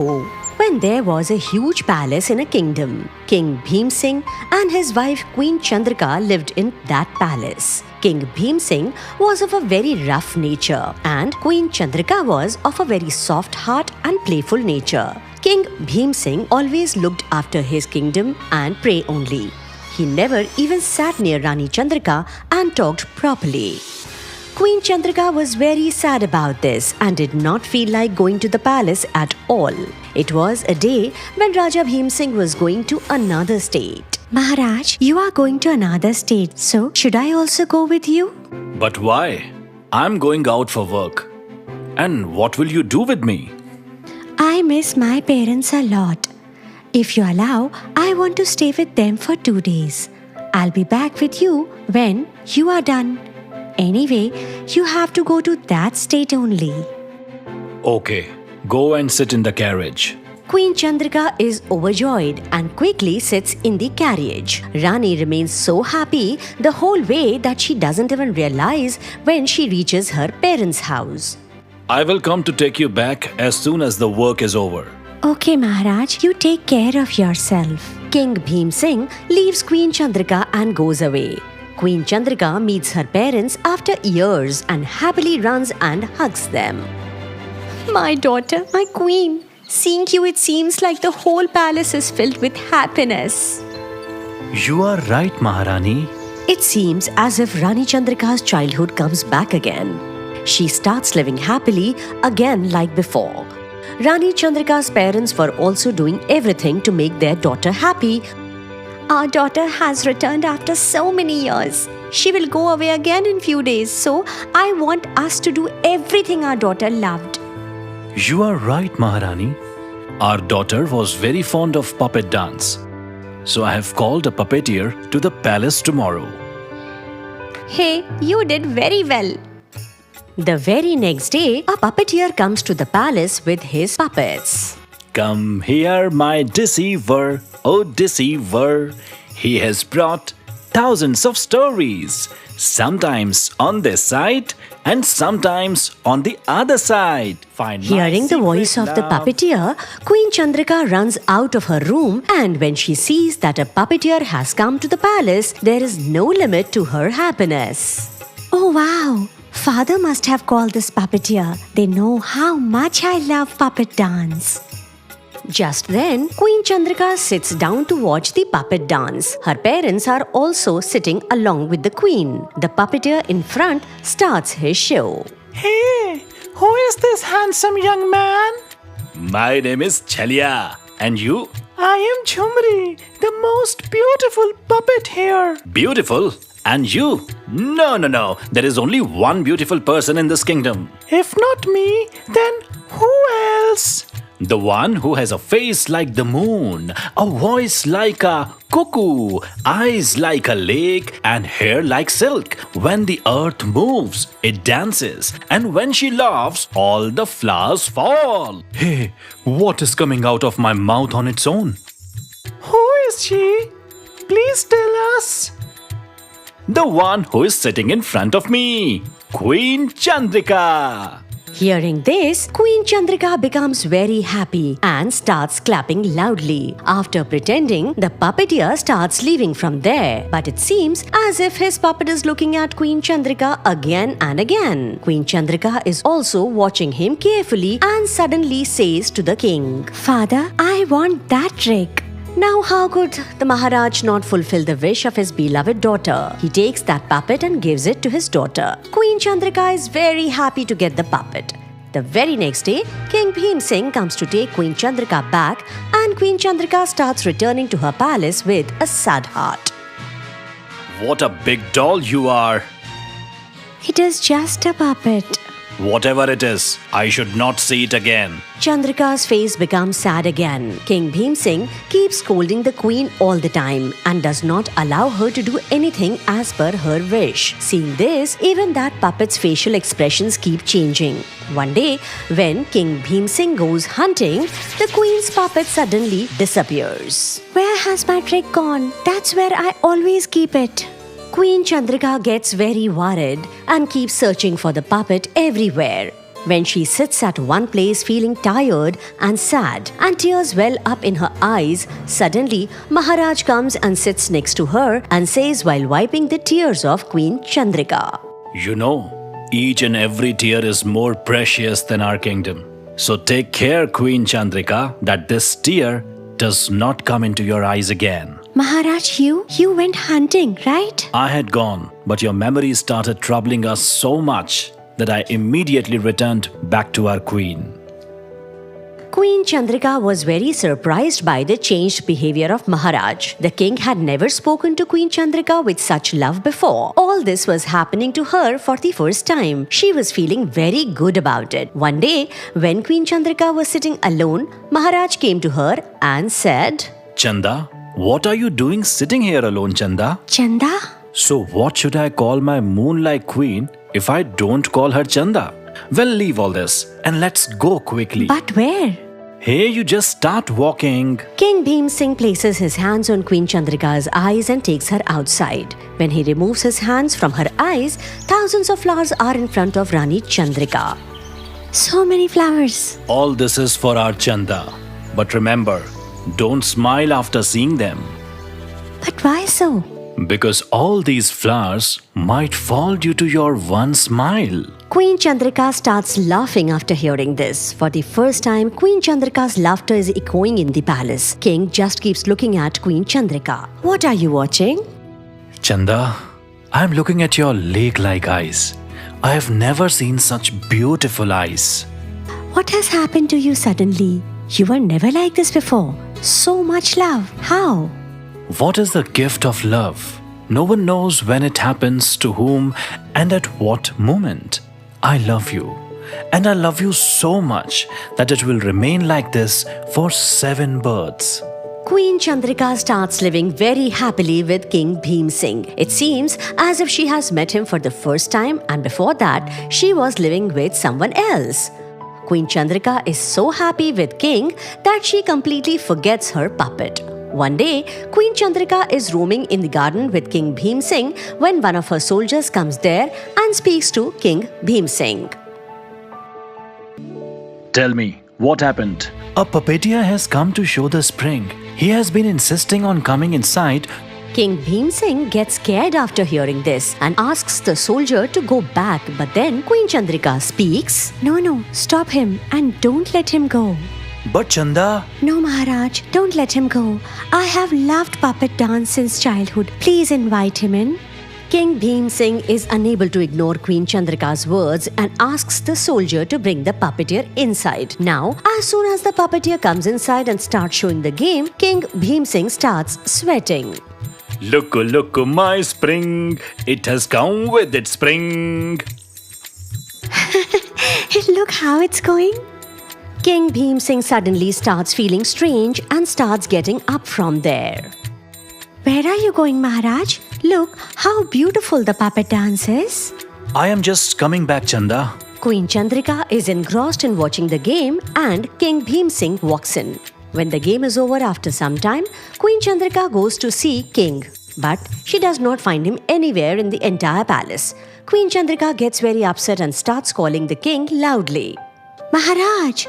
When there was a huge palace in a kingdom, King Bhim Singh and his wife Queen Chandrika lived in that palace. King Bhim Singh was of a very rough nature and Queen Chandrika was of a very soft heart and playful nature. King Bhim Singh always looked after his kingdom and prayed only. He never even sat near Rani Chandrika and talked properly. Queen Chandrika was very sad about this and did not feel like going to the palace at all. It was a day when Raja Bhim Singh was going to another state. Maharaj, you are going to another state, so should I also go with you? But why? I'm going out for work. And what will you do with me? I miss my parents a lot. If you allow, I want to stay with them for 2 days. I'll be back with you when you are done. Anyway, you have to go to that state only. Okay, go and sit in the carriage. Queen Chandrika is overjoyed and quickly sits in the carriage. Rani remains so happy the whole way that she doesn't even realize when she reaches her parents' house. I will come to take you back as soon as the work is over. Okay, Maharaj, you take care of yourself. King Bhim Singh leaves Queen Chandrika and goes away. Queen Chandrika meets her parents after years and happily runs and hugs them. My daughter, my queen, seeing you it seems like the whole palace is filled with happiness. You are right, Maharani. It seems as if Rani Chandrika's childhood comes back again. She starts living happily again like before. Rani Chandrika's parents were also doing everything to make their daughter happy. Our daughter has returned after so many years. She will go away again in few days, so I want us to do everything our daughter loved. You are right, Maharani. Our daughter was very fond of puppet dance. So I have called a puppeteer to the palace tomorrow. Hey, you did very well. The very next day, a puppeteer comes to the palace with his puppets. Come here, my deceiver, oh deceiver. He has brought thousands of stories, sometimes on this side and sometimes on the other side. Hearing the voice of the puppeteer, Queen Chandrika runs out of her room, and when she sees that a puppeteer has come to the palace, there is no limit to her happiness. Oh wow! Father must have called this puppeteer. They know how much I love puppet dance. Just then, Queen Chandrika sits down to watch the puppet dance. Her parents are also sitting along with the queen. The puppeteer in front starts his show. Hey, who is this handsome young man? My name is Chalia. And you? I am Jhumri, the most beautiful puppet here. Beautiful? And you? No. There is only one beautiful person in this kingdom. If not me, then who else? The one who has a face like the moon, a voice like a cuckoo, eyes like a lake, and hair like silk. When the earth moves, it dances, and when she laughs, all the flowers fall. Hey, what is coming out of my mouth on its own? Who is she? Please tell us. The one who is sitting in front of me, Queen Chandrika. Hearing this, Queen Chandrika becomes very happy and starts clapping loudly. After pretending, the puppeteer starts leaving from there. But it seems as if his puppet is looking at Queen Chandrika again and again. Queen Chandrika is also watching him carefully and suddenly says to the king, Father, I want that trick. Now how could the Maharaj not fulfill the wish of his beloved daughter? He takes that puppet and gives it to his daughter. Queen Chandrika is very happy to get the puppet. The very next day, King Bhim Singh comes to take Queen Chandrika back, and Queen Chandrika starts returning to her palace with a sad heart. What a big doll you are. It is just a puppet. Whatever it is, I should not see it again. Chandrika's face becomes sad again. King Bhim Singh keeps scolding the queen all the time and does not allow her to do anything as per her wish. Seeing this, even that puppet's facial expressions keep changing. One day, when King Bhim Singh goes hunting, the queen's puppet suddenly disappears. Where has my trick gone? That's where I always keep it. Queen Chandrika gets very worried and keeps searching for the puppet everywhere. When she sits at one place feeling tired and sad and tears well up in her eyes, suddenly Maharaj comes and sits next to her and says while wiping the tears of Queen Chandrika, You know, each and every tear is more precious than our kingdom. So take care, Queen Chandrika, that this tear does not come into your eyes again. Maharaj, you went hunting, right? I had gone, but your memory started troubling us so much that I immediately returned back to our queen. Queen Chandrika was very surprised by the changed behavior of Maharaj. The king had never spoken to Queen Chandrika with such love before. All this was happening to her for the first time. She was feeling very good about it. One day, when Queen Chandrika was sitting alone, Maharaj came to her and said, Chanda, what are you doing sitting here alone, Chanda? Chanda? So what should I call my moon-like queen if I don't call her Chanda? Well, leave all this and let's go quickly. But where? Hey, you just start walking. King Bhim Singh places his hands on Queen Chandrika's eyes and takes her outside. When he removes his hands from her eyes, thousands of flowers are in front of Rani Chandrika. So many flowers. All this is for our Chanda. But remember, don't smile after seeing them. But why so? Because all these flowers might fall due to your one smile. Queen Chandrika starts laughing after hearing this. For the first time, Queen Chandrika's laughter is echoing in the palace. King just keeps looking at Queen Chandrika. What are you watching? Chanda, I'm looking at your lake-like eyes. I have never seen such beautiful eyes. What has happened to you suddenly? You were never like this before. So much love. How? What is the gift of love? No one knows when it happens, to whom, and at what moment. I love you. And I love you so much that it will remain like this for 7 births. Queen Chandrika starts living very happily with King Bhim Singh. It seems as if she has met him for the first time, and before that, she was living with someone else. Queen Chandrika is so happy with King that she completely forgets her puppet. One day, Queen Chandrika is roaming in the garden with King Bhim Singh when one of her soldiers comes there and speaks to King Bhim Singh. Tell me, what happened? A puppeteer has come to show the spring. He has been insisting on coming inside. King Bhim Singh gets scared after hearing this and asks the soldier to go back, but then Queen Chandrika speaks, No, stop him and don't let him go. But Chanda... No, Maharaj, don't let him go. I have loved puppet dance since childhood. Please invite him in. King Bhim Singh is unable to ignore Queen Chandrika's words and asks the soldier to bring the puppeteer inside. Now, as soon as the puppeteer comes inside and starts showing the game, King Bhim Singh starts sweating. Look, my spring. It has come with its spring. Look how it's going. King Bhim Singh suddenly starts feeling strange and starts getting up from there. Where are you going, Maharaj? Look how beautiful the puppet dance is. I am just coming back, Chanda. Queen Chandrika is engrossed in watching the game and King Bhim Singh walks in. When the game is over after some time, Queen Chandrika goes to see King. But she does not find him anywhere in the entire palace. Queen Chandrika gets very upset and starts calling the king loudly. Maharaj!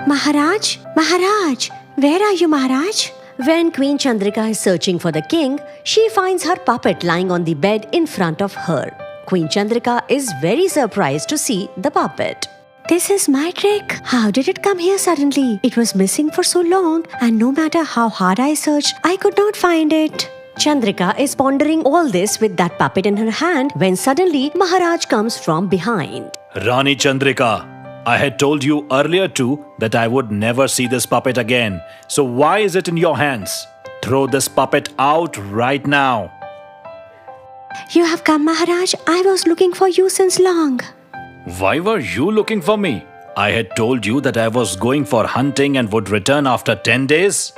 Maharaj! Maharaj! Where are you, Maharaj? When Queen Chandrika is searching for the king, she finds her puppet lying on the bed in front of her. Queen Chandrika is very surprised to see the puppet. This is my trick. How did it come here suddenly? It was missing for so long, and no matter how hard I searched, I could not find it. Chandrika is pondering all this with that puppet in her hand when suddenly Maharaj comes from behind. Rani Chandrika, I had told you earlier too that I would never see this puppet again. So why is it in your hands? Throw this puppet out right now. You have come, Maharaj. I was looking for you since long. Why were you looking for me? I had told you that I was going for hunting and would return after 10 days.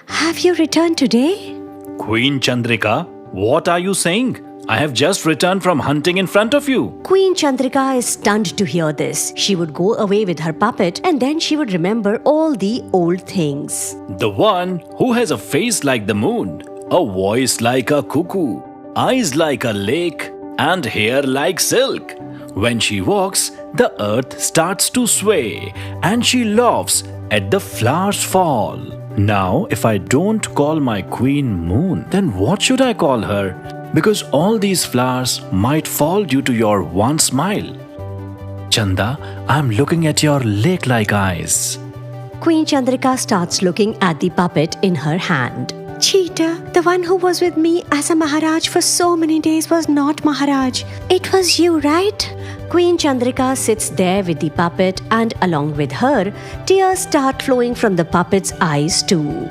Have you returned today? Queen Chandrika, what are you saying? I have just returned from hunting in front of you. Queen Chandrika is stunned to hear this. She would go away with her puppet and then she would remember all the old things. The one who has a face like the moon, a voice like a cuckoo, eyes like a lake, and hair like silk. When she walks, the earth starts to sway and she laughs at the flowers fall. Now, if I don't call my queen moon, then what should I call her? Because all these flowers might fall due to your one smile. Chanda, I'm looking at your lake-like eyes. Queen Chandrika starts looking at the puppet in her hand. Cheetah, the one who was with me as a Maharaj for so many days was not Maharaj. It was you, right? Queen Chandrika sits there with the puppet and along with her, tears start flowing from the puppet's eyes too.